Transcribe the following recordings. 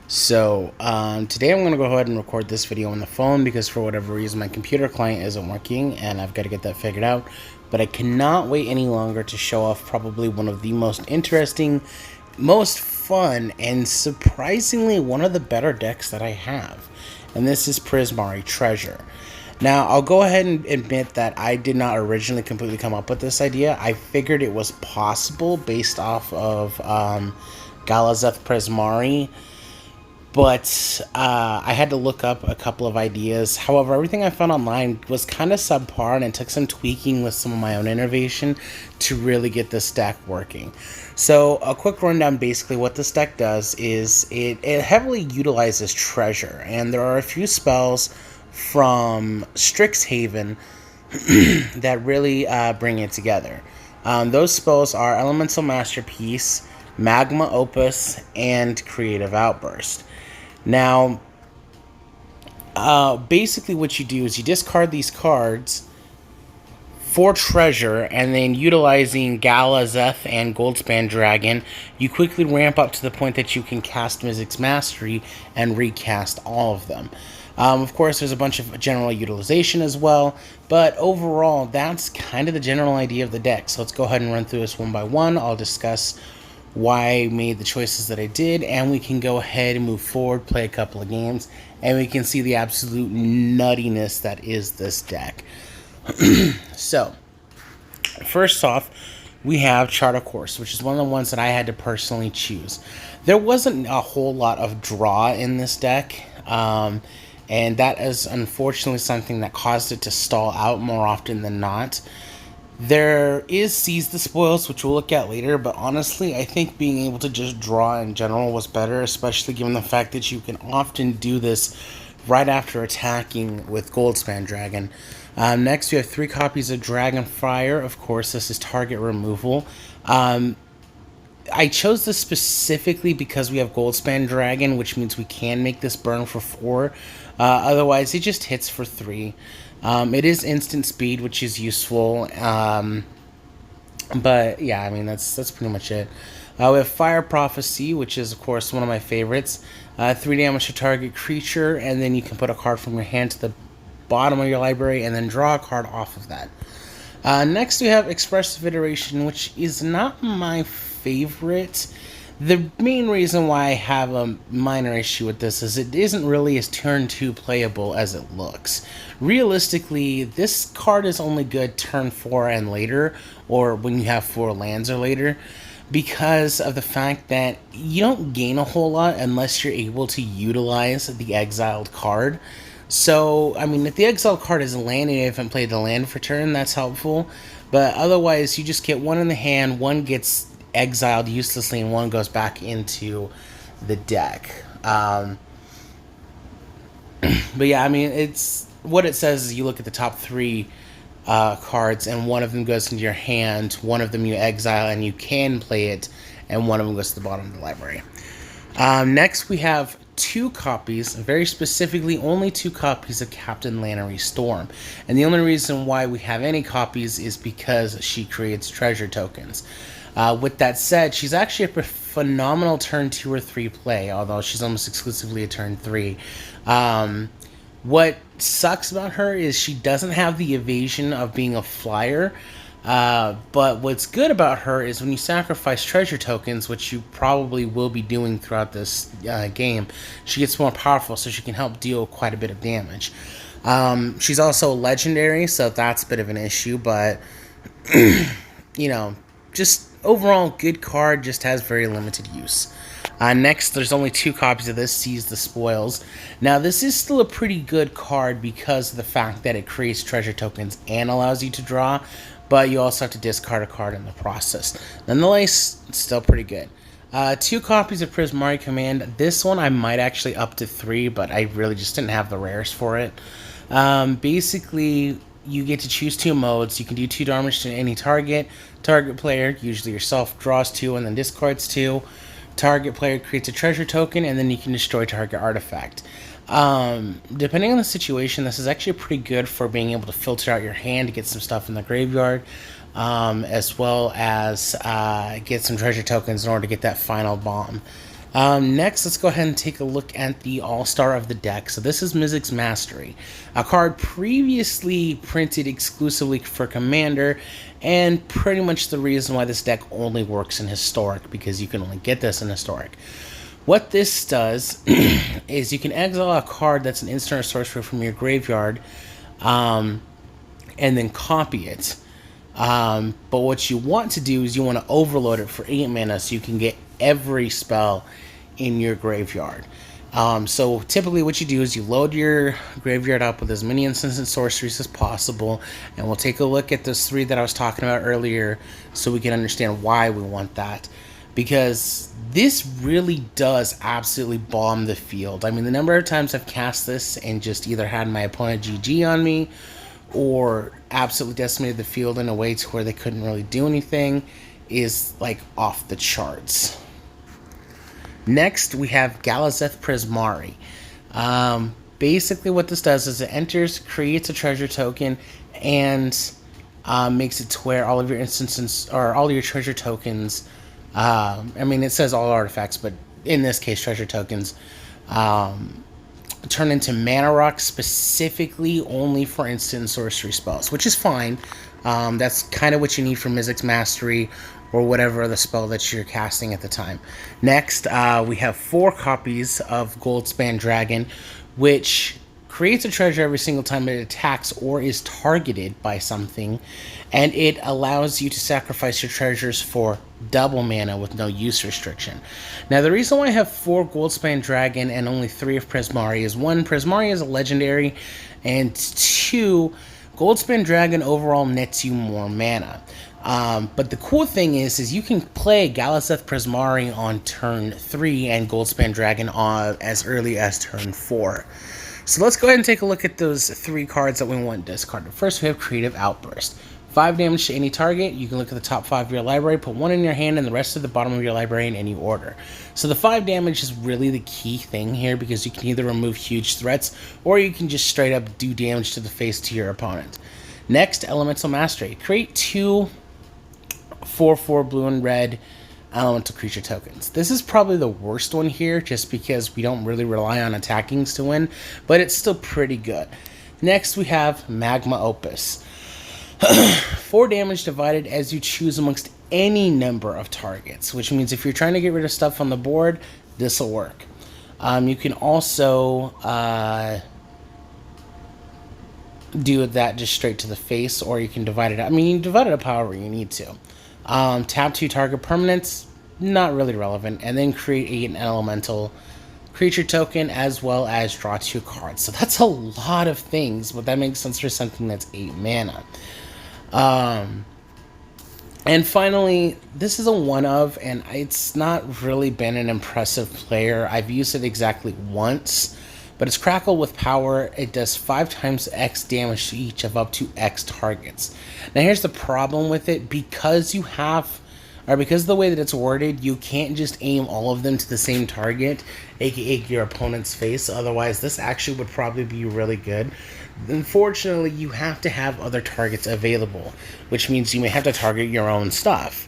So today I'm going to go ahead and record this video on the phone because for whatever reason my computer client isn't working and I've got to get that figured out. But I cannot wait any longer to show off probably one of the most interesting, most fun, and surprisingly one of the better decks that I have. And this is Prismari Treasure. Now, I'll go ahead and admit that I did not originally completely come up with this idea. I figured it was possible based off of Galazette Prismari, but I had to look up a couple of ideas. However, everything I found online was kind of subpar, and it took some tweaking with some of my own innovation to really get this deck working. So a quick rundown, basically what this deck does is it heavily utilizes treasure, and there are a few spells from Strixhaven that really bring it together. Those spells are Elemental Masterpiece, Magma Opus, and Creative Outburst. Now, basically what you do is you discard these cards for treasure, and then utilizing Galazette and Goldspan Dragon, you quickly ramp up to the point that you can cast Mizzix Mastery and recast all of them. Of course, there's a bunch of general utilization as well, but overall, that's kind of the general idea of the deck. So let's go ahead and run through this one by one. I'll discuss why I made the choices that I did, and we can go ahead and move forward, play a couple of games, and we can see the absolute nuttiness that is this deck. So, first off, we have Charter Course, which is one of the ones that I had to personally choose. There wasn't a whole lot of draw in this deck, and that is unfortunately something that caused it to stall out more often than not. There is Seize the Spoils, which we'll look at later, but honestly, I think being able to just draw in general was better, especially given the fact that you can often do this right after attacking with Goldspan Dragon. Next, we have 3 copies of Dragonfire. Of course, this is target removal. I chose this specifically because we have Goldspan Dragon, which means we can make this burn for 4. Otherwise, it just hits for 3. It is instant speed, which is useful. But yeah, I mean, that's pretty much it. We have Fire Prophecy, which is, of course, one of my favorites. 3 damage to target creature, and then you can put a card from your hand to the bottom of your library and then draw a card off of that. Next, we have Expressive Iteration, which is not my favorite. The main reason why I have a minor issue with this is it isn't really as turn 2 playable as it looks. Realistically, this card is only good turn 4 and later, or when you have 4 lands or later, because of the fact that you don't gain a whole lot unless you're able to utilize the exiled card. So, I mean, if the exiled card is landed and you haven't played the land for turn, that's helpful. But otherwise, you just get 1 in the hand, 1 gets exiled uselessly, and 1 goes back into the deck. But yeah, I mean, it's what it says is you look at the top 3 cards, and 1 of them goes into your hand, 1 of them you exile, and you can play it, and 1 of them goes to the bottom of the library. Next, we have 2 copies, very specifically only 2 copies of Captain Lannery Storm. And the only reason why we have any copies is because she creates treasure tokens. With that said, she's actually a phenomenal turn 2 or 3 play, although she's almost exclusively a turn 3. What sucks about her is she doesn't have the evasion of being a flyer. But what's good about her is when you sacrifice treasure tokens, which you probably will be doing throughout this game, she gets more powerful, so she can help deal quite a bit of damage. She's also legendary, so that's a bit of an issue, but, you know, just overall good card, just has very limited use. Next, there's only 2 copies of this, Seize the Spoils. Now, this is still a pretty good card because of the fact that it creates treasure tokens and allows you to draw, but you also have to discard a card in the process. Nonetheless, it's still pretty good. 2 copies of Prismari Command. This one I might actually up to 3, but I really just didn't have the rares for it. Basically, you get to choose 2 modes. You can do 2 damage to any target. Target player, usually yourself, draws 2 and then discards 2. Target player creates a treasure token, and then you can destroy target artifact. Depending on the situation, this is actually pretty good for being able to filter out your hand to get some stuff in the graveyard, as well as get some treasure tokens in order to get that final bomb. Next, let's go ahead and take a look at the all-star of the deck. So this is Mizzix Mastery, a card previously printed exclusively for Commander, and pretty much the reason why this deck only works in Historic, because you can only get this in Historic. What this does is you can exile a card that's an instant or sorcery from your graveyard, and then copy it. But what you want to do is you want to overload it for 8 mana so you can get every spell in your graveyard. So typically what you do is you load your graveyard up with as many instants and sorceries as possible, and we'll take a look at those 3 that I was talking about earlier so we can understand why we want that. Because this really does absolutely bomb the field. I mean, the number of times I've cast this and just either had my opponent GG on me or absolutely decimated the field in a way to where they couldn't really do anything is like off the charts. Next, we have Galazette Prismari. Basically what this does is it enters, creates a treasure token, and makes it to where all of your instances, or all your treasure tokens, I mean, it says all artifacts, but in this case, treasure tokens, turn into mana rocks specifically only for instant sorcery spells, which is fine. That's kind of what you need for Mizzix Mastery or whatever the spell that you're casting at the time. Next, we have 4 copies of Goldspan Dragon, which creates a treasure every single time it attacks or is targeted by something, and it allows you to sacrifice your treasures for double mana with no use restriction. Now, the reason why I have 4 Goldspan Dragon and only 3 of Prismari is 1, Prismari is a legendary, and 2, Goldspan Dragon overall nets you more mana. But the cool thing is you can play Galazette Prismari on turn 3 and Goldspan Dragon on as early as turn 4. So let's go ahead and take a look at those 3 cards that we want discarded. First, we have Creative Outburst. 5 damage to any target. You can look at the top 5 of your library, put 1 in your hand, and the rest at the bottom of your library in any order. So the 5 damage is really the key thing here, because you can either remove huge threats, or you can just straight up do damage to the face to your opponent. Next, Elemental Mastery. Create 2 4/4 blue and red elemental creature tokens. This is probably the worst one here, just because we don't really rely on attackings to win, but it's still pretty good. Next, we have Magma Opus. 4 damage divided as you choose amongst any number of targets, which means if you're trying to get rid of stuff on the board, this will work. You can also do that just straight to the face, or you can divide it up. I mean, you can divide it up however you need to. Tap 2 target permanents, not really relevant, and then create an elemental creature token as well as draw 2 cards. So that's a lot of things, but that makes sense for something that's 8 mana. And finally, this is a one of, and it's not really been an impressive player. I've used it exactly once, but it's Crackle with power. It does 5 times X damage to each of up to X targets. Now here's the problem with it. Because you have, or because of the way that it's worded, you can't just aim all of them to the same target, aka your opponent's face. Otherwise, this actually would probably be really good. Unfortunately, you have to have other targets available, which means you may have to target your own stuff,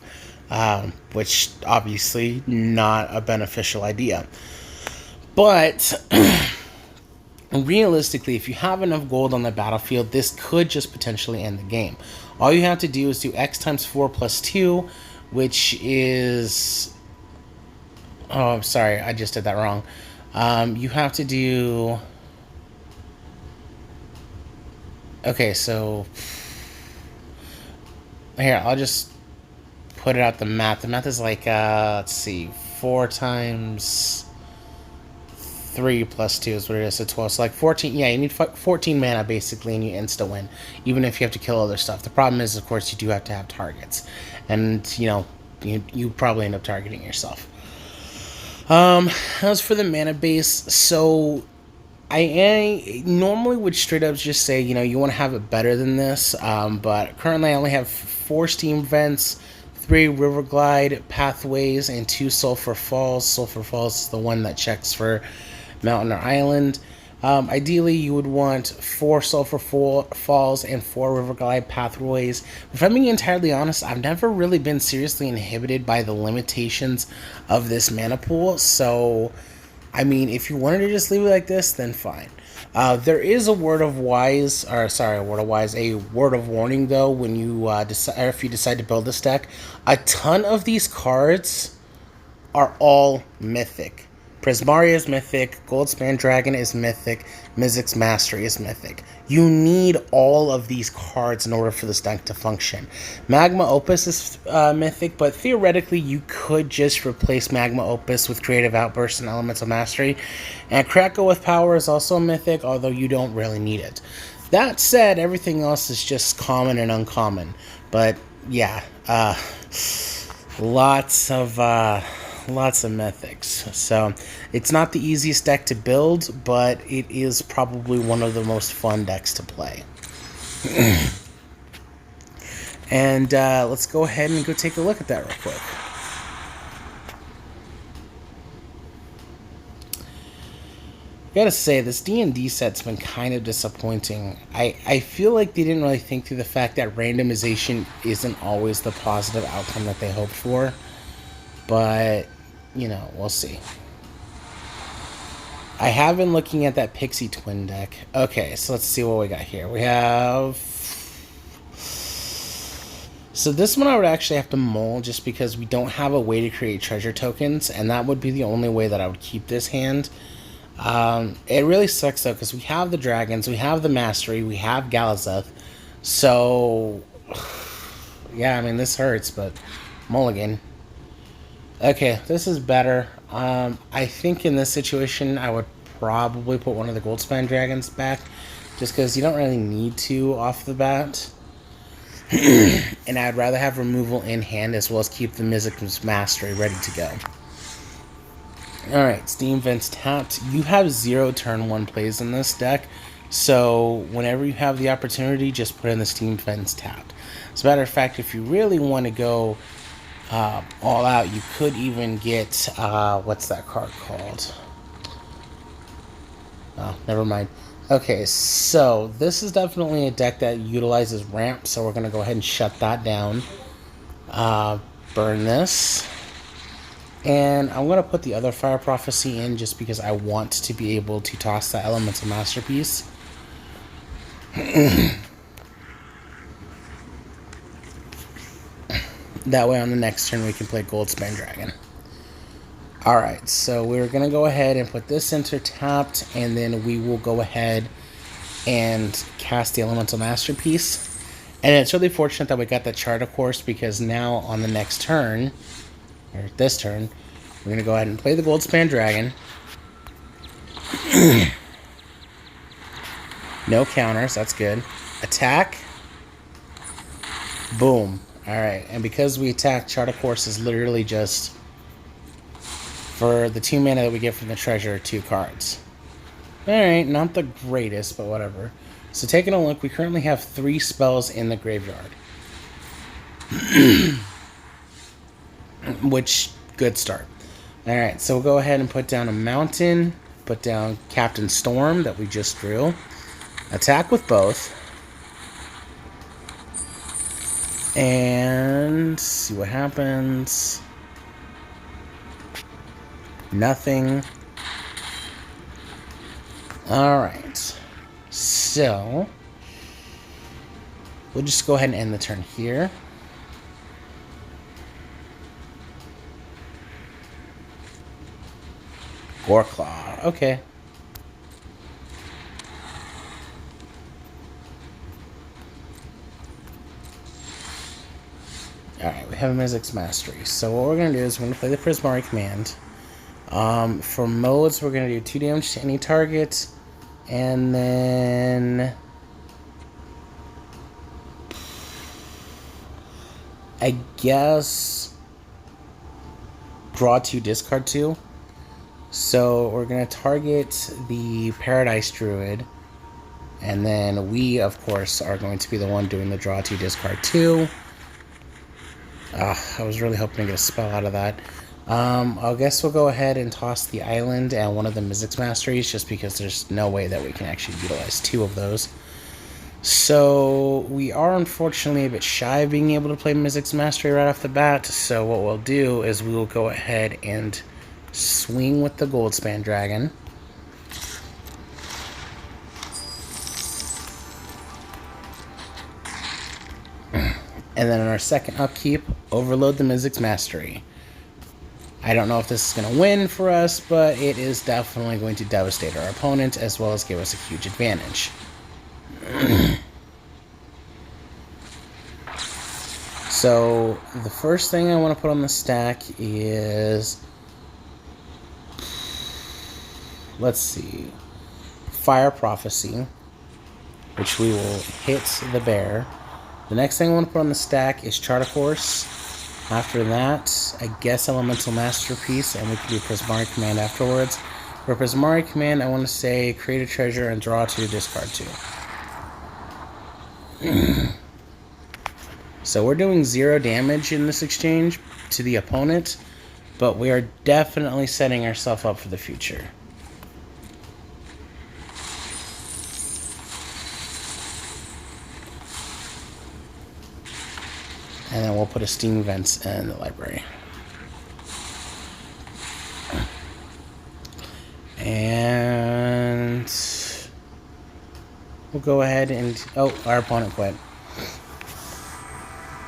which obviously not a beneficial idea. But realistically, if you have enough gold on the battlefield, this could just potentially end the game. All you have to do is do X times 4 plus 2, which is... Oh, I'm sorry, I just did that wrong. You have to do... Okay, so... Here, I'll just put it out the math. The math is like, let's see, 4 times 3 plus 2 is what it is, so 12. So like 14, yeah, you need 14 mana basically, and you insta-win, even if you have to kill other stuff. The problem is, of course, you do have to have targets. And, you know, you probably end up targeting yourself. As for the mana base, so... I normally would straight up just say, you know, you want to have it better than this, but currently I only have 4 Steam Vents, 3 River Glide Pathways, and 2 Sulphur Falls. Sulphur Falls is the one that checks for mountain or island. Ideally, you would want 4 Sulphur Falls and 4 River Glide Pathways. If I'm being entirely honest, I've never really been seriously inhibited by the limitations of this mana pool, so, I mean, if you wanted to just leave it like this, then fine. There is a word of warning though when you if you decide to build this deck. A ton of these cards are all mythic. Prismari is mythic, Goldspan Dragon is mythic, Mizzix's Mastery is mythic. You need all of these cards in order for this deck to function. Magma Opus is mythic, but theoretically you could just replace Magma Opus with Creative Outburst and Elements of Mastery. And Krakow with Power is also mythic, although you don't really need it. That said, everything else is just common and uncommon. But yeah, lots of mythics. So it's not the easiest deck to build, but it is probably one of the most fun decks to play. And let's go ahead and go take a look at that real quick. Gotta say, this D&D set's been kind of disappointing. I feel like they didn't really think through the fact that randomization isn't always the positive outcome that they hoped for. But, you know, we'll see. I have been looking at that Pixie Twin deck. Okay, so let's see what we got here. We have... So this one I would actually have to mull just because we don't have a way to create treasure tokens, and that would be the only way that I would keep this hand. It really sucks though, because we have the dragons, we have the mastery, we have Galazette. So, yeah, I mean, this hurts, but mulligan. Okay, this is better. I think in this situation, I would probably put one of the Goldspan Dragons back, just because you don't really need to off the bat. And I'd rather have removal in hand as well as keep the Mizzix's Mastery ready to go. Alright, Steam Vents tapped. You have 0 turn 1 plays in this deck, so whenever you have the opportunity, just put in the Steam Vents tapped. As a matter of fact, if you really want to go all out, you could even get, what's that card called? Oh, never mind. Okay, so this is definitely a deck that utilizes ramp, so we're going to go ahead and shut that down. Burn this. And I'm going to put the other Fire Prophecy in just because I want to be able to toss the Elemental Masterpiece. That way on the next turn we can play Goldspan Dragon. Alright, so we're going to go ahead and put this into tapped, and then we will go ahead and cast the Elemental Masterpiece. And it's really fortunate that we got that chart, of course, because now on the next turn, or this turn, we're going to go ahead and play the Goldspan Dragon. No counters, that's good. Attack. Boom. Alright, and because we attack, Chart of Course is literally just, for the 2 mana that we get from the treasure, 2 cards. Alright, not the greatest, but whatever. So taking a look, we currently have 3 spells in the graveyard. Which, good start. Alright, so we'll go ahead and put down a Mountain, put down Captain Storm that we just drew. Attack with both. And see what happens. Nothing. Alright. So, we'll just go ahead and end the turn here. Goreclaw. Okay. Alright, we have a Mizzix's Mastery. So what we're going to do is we're going to play the Prismari command. For modes, we're going to do 2 damage to any target. And then I guess draw 2, discard 2. So we're going to target the Paradise Druid. And then we, of course, are going to be the one doing the draw 2, discard 2. I was really hoping to get a spell out of that. I guess we'll go ahead and toss the island and one of the Mizzix Masteries, just because there's no way that we can actually utilize two of those. So we are unfortunately a bit shy of being able to play Mizzix Mastery right off the bat, so what we'll do is we will go ahead and swing with the Goldspan Dragon. And then in our second upkeep, overload the Mizzix Mastery. I don't know if this is going to win for us, but it is definitely going to devastate our opponent, as well as give us a huge advantage. So, the first thing I want to put on the stack is... let's see. Fire Prophecy, which we will hit the bear. The next thing I want to put on the stack is Chart of Course. After that, I guess Elemental Masterpiece, and we can do Prismari Command afterwards. For Prismari Command, I want to say create a treasure and draw 2, discard 2. So we're doing 0 damage in this exchange to the opponent, but we are definitely setting ourselves up for the future. And then we'll put a Steam Vents in the library. And we'll go ahead and... oh, our opponent quit.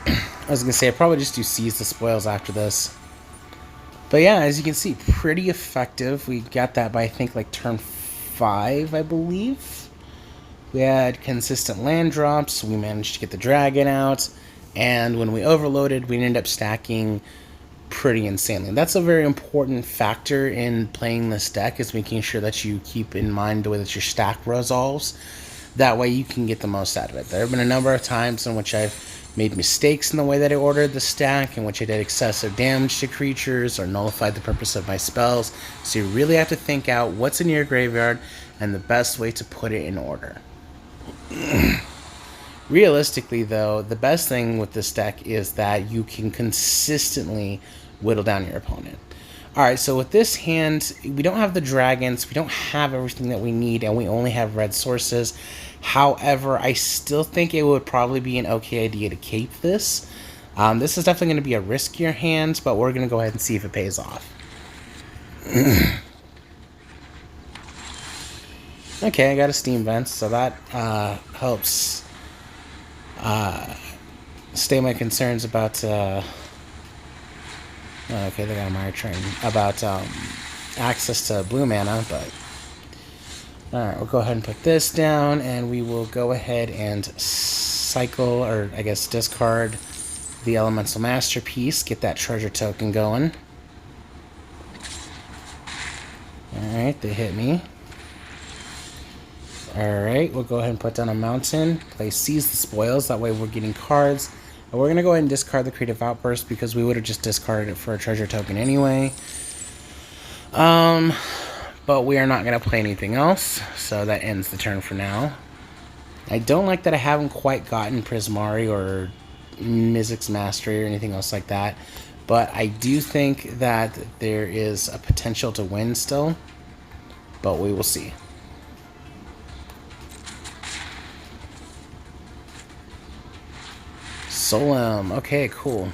I was going to say, I'd probably just do Seize the Spoils after this. But yeah, as you can see, pretty effective. We got that by, I think, like turn 5, I believe. We had consistent land drops. We managed to get the dragon out. And when we overloaded, we ended up stacking pretty insanely. That's a very important factor in playing this deck, is making sure that you keep in mind the way that your stack resolves. That way you can get the most out of it. There have been a number of times in which I've made mistakes in the way that I ordered the stack, in which I did excessive damage to creatures or nullified the purpose of my spells. So you really have to think out what's in your graveyard and the best way to put it in order. Realistically, though, the best thing with this deck is that you can consistently whittle down your opponent. Alright, so with this hand, we don't have the dragons, we don't have everything that we need, and we only have red sources. However, I still think it would probably be an okay idea to keep this. This is definitely going to be a riskier hand, but we're going to go ahead and see if it pays off. Okay, I got a Steam Vent, so that helps stay my concerns about... okay, they got a Mire Train. About access to blue mana, but... alright, we'll go ahead and put this down, and we will go ahead and cycle, or I guess discard, the Elemental Masterpiece, get that treasure token going. Alright, they hit me. Alright, we'll go ahead and put down a mountain, play Seize the Spoils, that way we're getting cards. And we're going to go ahead and discard the Creative Outburst, because we would have just discarded it for a treasure token anyway. But we are not going to play anything else, so that ends the turn for now. I don't like that I haven't quite gotten Prismari or Mizzix Mastery or anything else like that, but I do think that there is a potential to win still, but we will see. Solemn. Okay, cool.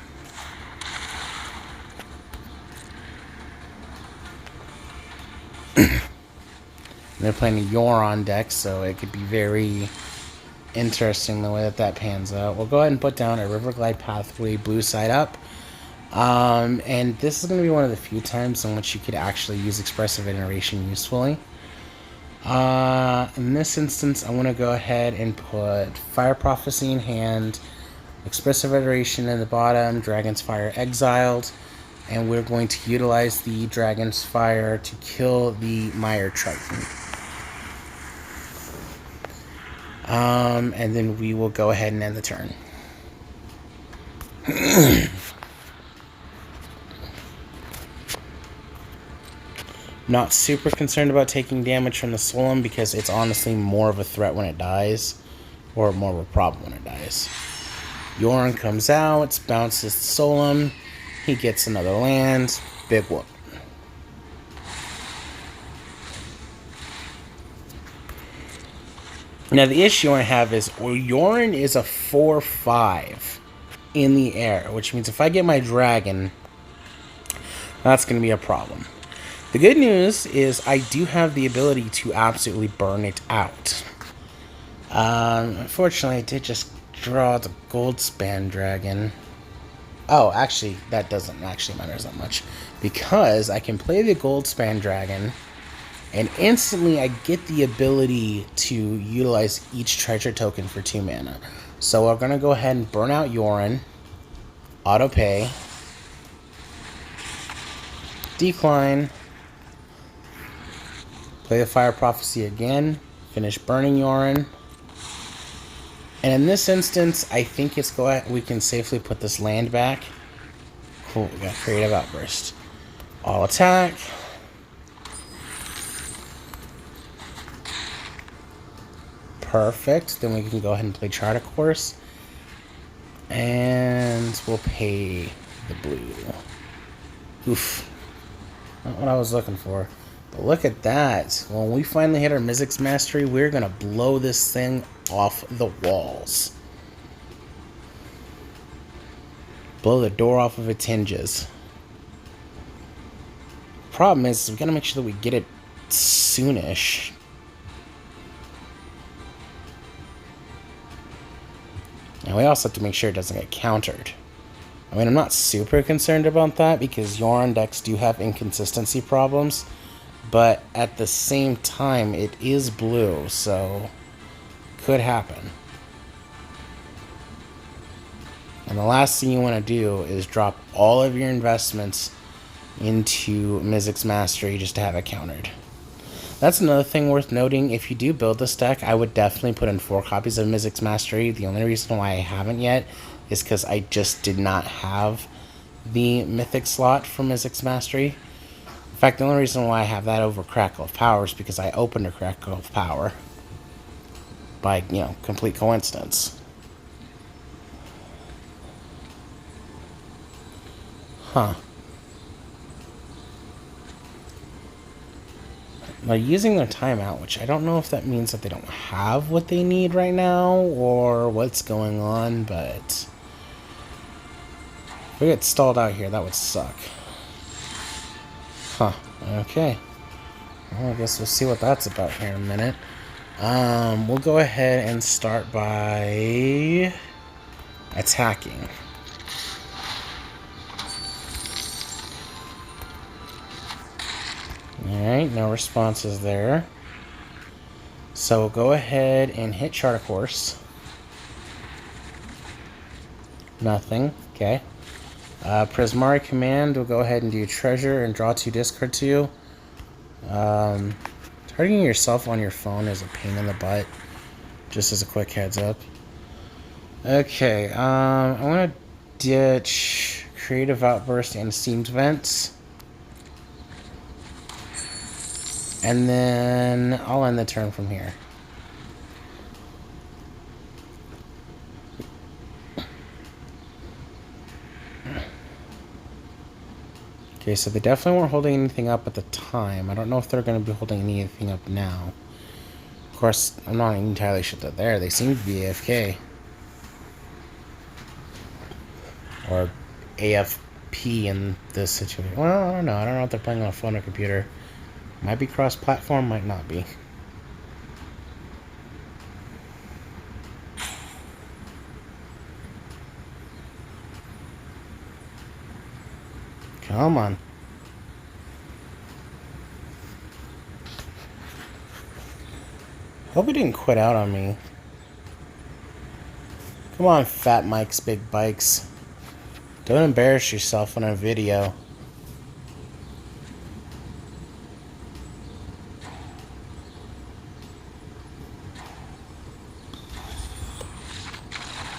They're playing a Yoron deck, so it could be very interesting the way that that pans out. We'll go ahead and put down a Riverglide Pathway blue side up. And this is going to be one of the few times in which you could actually use Expressive Iteration usefully. In this instance, I want to go ahead and put Fire Prophecy in hand, Expressive Iteration in the bottom, Dragon's Fire exiled, and we're going to utilize the Dragon's Fire to kill the Mire Triton. And then we will go ahead and end the turn. Not super concerned about taking damage from the Solemn, because it's honestly more of a threat when it dies, or more of a problem when it dies. Yoron comes out, bounces the Solemn, he gets another land, Big whoop. Now, the issue I have is Yorin is a 4/5 in the air, which means if I get my dragon, that's going to be a problem. The good news is I do have the ability to absolutely burn it out. Unfortunately, I did just draw the Goldspan dragon. Oh, actually, that doesn't actually matter that much, because I can play the Goldspan dragon, and instantly I get the ability to utilize each treasure token for 2 mana. So we're going to go ahead and burn out Yorin, auto pay, decline, play the Fire Prophecy again, finish burning Yorin. And in this instance, I think we can safely put this land back. Cool, we got Creative Outburst. All attack. Perfect. Then we can go ahead and play Chart, of course. And we'll pay the blue. Oof. Not what I was looking for. But look at that. When we finally hit our Mizzix Mastery, we're going to blow this thing off the walls. Blow the door off of its hinges. Problem is, we got to make sure that we get it soonish. And we also have to make sure it doesn't get countered. I mean, I'm not super concerned about that because Yorin decks do have inconsistency problems. But at the same time, it is blue, so could happen. And the last thing you want to do is drop all of your investments into Mizzix Mastery just to have it countered. That's another thing worth noting. If you do build this deck, I would definitely put in 4 copies of Mizzix Mastery. The only reason why I haven't yet is because I just did not have the Mythic slot for Mizzix Mastery. In fact, the only reason why I have that over Crackle of Power is because I opened a Crackle of Power by, complete coincidence. Huh. They're using their timeout, which I don't know if that means that they don't have what they need right now or what's going on, but if we get stalled out here, that would suck. Huh. Okay. Well, I guess we'll see what that's about here in a minute. We'll go ahead and start by attacking. Alright, no responses there. So we'll go ahead and hit Chart, of course. Nothing. Okay. Prismari Command, we'll go ahead and do Treasure and draw 2, discard 2. Targeting yourself on your phone is a pain in the butt. Just as a quick heads up. Okay, I'm going to ditch Creative Outburst and Steamed Vents. And then I'll end the turn from here. Okay, so they definitely weren't holding anything up at the time. I don't know if they're going to be holding anything up now. Of course, I'm not entirely sure they're there. They seem to be AFK. Or AFP in this situation. Well, I don't know. I don't know if they're playing on a phone or computer. Might be cross-platform, might not be. Come on. Hope he didn't quit out on me. Come on, Fat Mike's Big Bikes. Don't embarrass yourself on a video.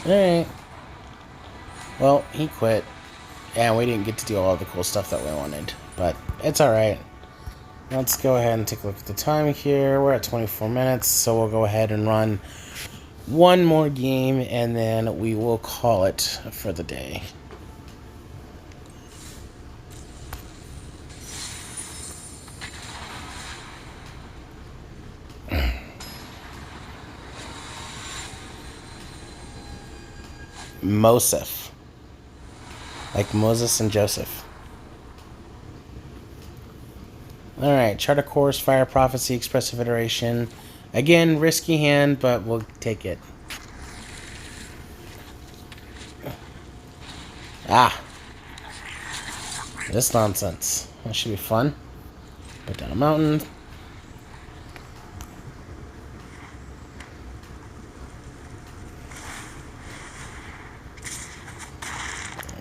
Alright. Well, he quit. And we didn't get to do all the cool stuff that we wanted. But it's alright. Let's go ahead and take a look at the time here. We're at 24 minutes, so we'll go ahead and run one more game, and then we will call it for the day. Mosef. Like Moses and Joseph. Alright, Chart of Course, Fire Prophecy, Expressive Iteration. Again, risky hand, but we'll take it. Ah! This nonsense. That should be fun. Put down a mountain.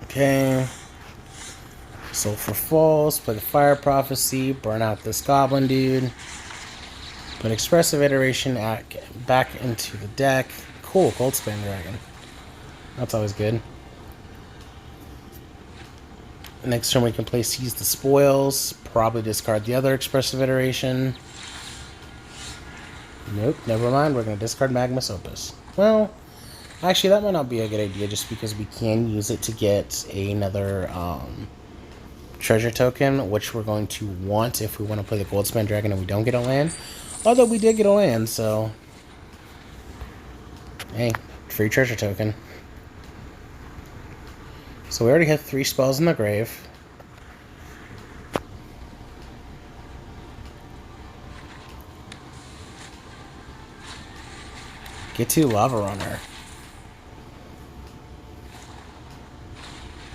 Okay. Sulfur Falls. Play the Fire Prophecy. Burn out this goblin dude. Put Expressive Iteration back into the deck. Cool, Goldspan Dragon. That's always good. Next turn we can play Seize the Spoils. Probably discard the other Expressive Iteration. Nope, never mind. We're going to discard Magnus Opus. Well, actually that might not be a good idea just because we can use it to get another treasure token, which we're going to want if we want to play the Goldspan Dragon and we don't get a land. Although we did get a land, so... Hey, free treasure token. So we already have 3 spells in the grave. Get to Lava Runner.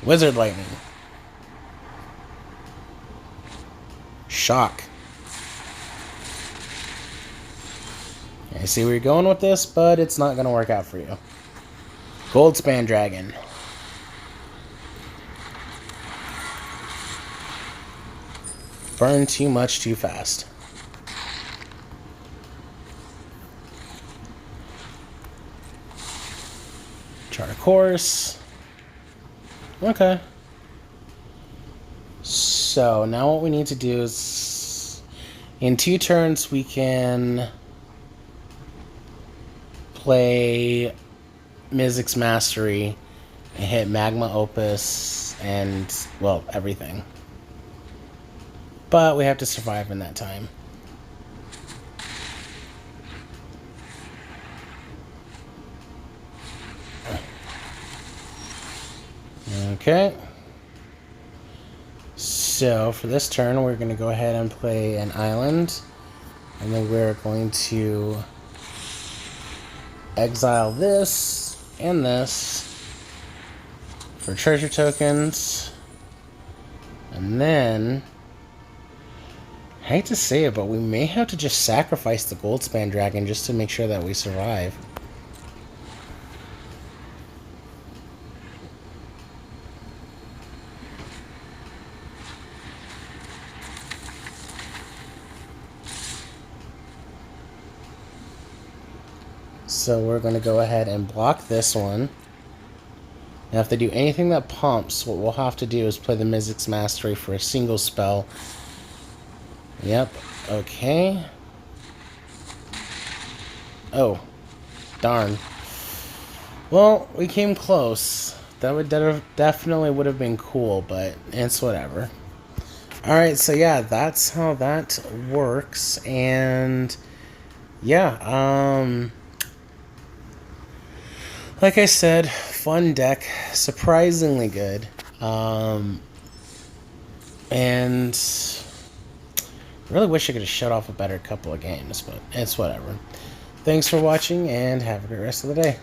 Wizard Lightning. Shock. I see where you're going with this, but it's not going to work out for you. Goldspan Dragon. Burn too much too fast. Chart of Course. Okay. So now what we need to do is in 2 turns we can play Mizzix's Mastery and hit Magma Opus and, well, everything. But we have to survive in that time. Okay. So for this turn, we're going to go ahead and play an island. And then we're going to exile this and this for treasure tokens. And then... I hate to say it, but we may have to just sacrifice the Goldspan Dragon just to make sure that we survive. So we're going to go ahead and block this one. And if they do anything that pumps, what we'll have to do is play the Mizzix's Mastery for a single spell. Yep, okay. Oh, darn. Well, we came close. That would definitely would have been cool, but it's whatever. Alright, so yeah, that's how that works. And yeah, like I said, fun deck, surprisingly good. And really wish I could have shut off a better couple of games, but it's whatever. Thanks for watching, and have a great rest of the day.